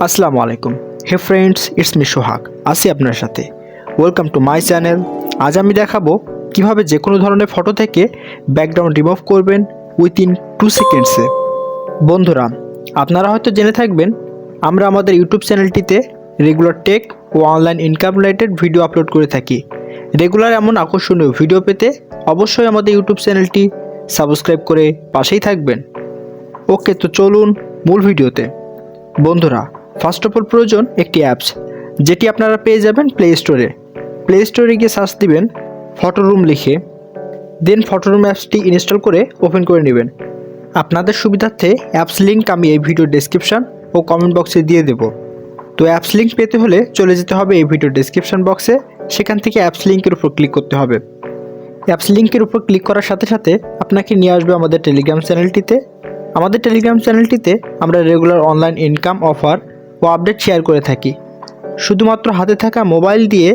আসসালামু আলাইকুম। Hey friends, it's me Sohag, আছি আপনার সাথে। Welcome to my channel. আজ আমি দেখাবো কিভাবে যে কোনো ধরনের ফটো থেকে ব্যাকগ্রাউন্ড রিমুভ করবেন উইথিন 2 সেকেন্ডসে। বন্ধুরা, আপনারা হয়তো জেনে থাকবেন আমরা আমাদের ইউটিউব চ্যানেলটিতে রেগুলার টেক ও online income related video upload করে থাকি। রেগুলার এমন আকর্ষণীয় ভিডিও পেতে অবশ্যই আমাদের ইউটিউব চ্যানেলটি সাবস্ক্রাইব করে পাশেই থাকবেন। ওকে, তো চলুন মূল ভিডিওতে। বন্ধুরা, ফার্স্ট অফ অল প্রয়োজন একটি অ্যাপস, যেটি আপনারা পেয়ে যাবেন প্লে স্টোরে গিয়ে সার্চ দিবেন ফটোরুম লিখে, দেন ফটোরুম অ্যাপসটি ইনস্টল করে ওপেন করে নেবেন। আপনাদের সুবিধার্থে অ্যাপস লিঙ্ক আমি এই ভিডিও ডেসক্রিপশন ও কমেন্ট বক্সে দিয়ে দেব। তো অ্যাপস লিঙ্ক পেতে হলে চলে যেতে হবে এই ভিডিও ডেসক্রিপশন বক্সে, সেখান থেকে অ্যাপস লিঙ্কের উপর ক্লিক করতে হবে। অ্যাপস লিঙ্কের উপর ক্লিক করার সাথে সাথে আপনাকে নিয়ে আসবে আমাদের টেলিগ্রাম চ্যানেলটিতে। আমাদের টেলিগ্রাম চ্যানেলটিতে আমরা রেগুলার অনলাইন ইনকাম অফার ও আপডেট শেয়ার করে থাকি। শুধুমাত্র হাতে থাকা মোবাইল দিয়ে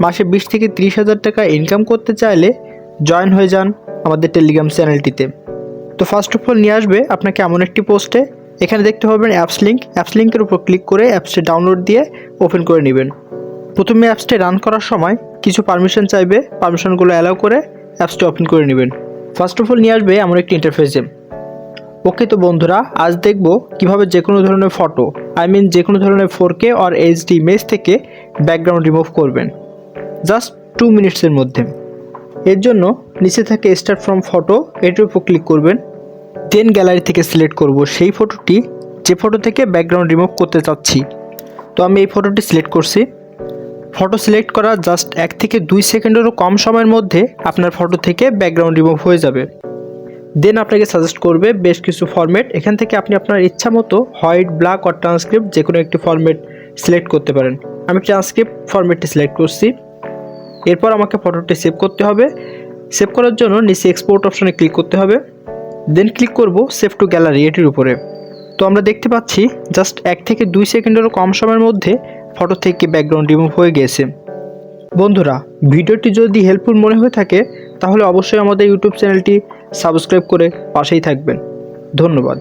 মাসে 20 থেকে 30 হাজার টাকা ইনকাম করতে চাইলে জয়েন হয়ে যান আমাদের টেলিগ্রাম চ্যানেলটিতে। তো ফার্স্ট অফ অল নিয়ে আসবে আপনাকে এমন একটি পোস্টে, এখানে দেখতে পাবেন অ্যাপস লিঙ্কের উপর ক্লিক করে অ্যাপসটি ডাউনলোড দিয়ে ওপেন করে নেবেন। প্রথমে অ্যাপসটি রান করার সময় কিছু পারমিশন চাইবে, পারমিশনগুলো অ্যালাউ করে অ্যাপসটি ওপেন করে নেবেন। ফার্স্ট অফ অল নিয়ে আসবে এমন একটি ইন্টারফেসে। ওকে, তো বন্ধুরা, আজ দেখব কিভাবে যে কোনো ধরনের ফটো, যে কোনো ধরনের 4K আর HD ইমেজ থেকে ব্যাকগ্রাউন্ড রিমুভ করবেন জাস্ট 2 মিনিটসের মধ্যে। এর জন্য নিচে থাকে স্টার্ট ফ্রম ফটো, এটির উপর ক্লিক করবেন। দেন গ্যালারি থেকে সিলেক্ট করব সেই ফটোটি যে ফটো থেকে ব্যাকগ্রাউন্ড রিমুভ করতে চাচ্ছি। তো আমি এই ফটোটি সিলেক্ট করছি। ফটো সিলেক্ট করা জাস্ট 1 থেকে 2 সেকেন্ডেরও কম সময়ের মধ্যে আপনার ফটো থেকে ব্যাকগ্রাউন্ড রিমুভ হয়ে যাবে। দেন আপনাকে সাজেস্ট করবে বেশ কিছু ফরম্যাট, এখান থেকে আপনি আপনার ইচ্ছা মতো হোয়াইট, ব্ল্যাক আর ট্রান্সক্রিপ্ট যে কোনো একটি ফরম্যাট সিলেক্ট করতে পারেন। আমি ট্রান্সক্রিপ্ট ফরম্যাটটি সিলেক্ট করছি। এরপর আমাকে ফটোটি সেভ করতে হবে। সেভ করার জন্য নিচে এক্সপোর্ট অপশনে ক্লিক করতে হবে। দেন ক্লিক করব সেভ টু গ্যালারি এটির উপরে। তো আমরা দেখতে পাচ্ছি জাস্ট 1 থেকে 2 সেকেন্ডেরও কম সময়ের মধ্যে ফটো থেকে ব্যাকগ্রাউন্ড রিমুভ হয়ে গিয়েছে। বন্ধুরা, ভিডিওটি যদি হেল্পফুল মনে হয়ে থাকে তাহলে অবশ্যই আমাদের ইউটিউব চ্যানেলটি সাবস্ক্রাইব করে পাশেই থাকবেন। ধন্যবাদ।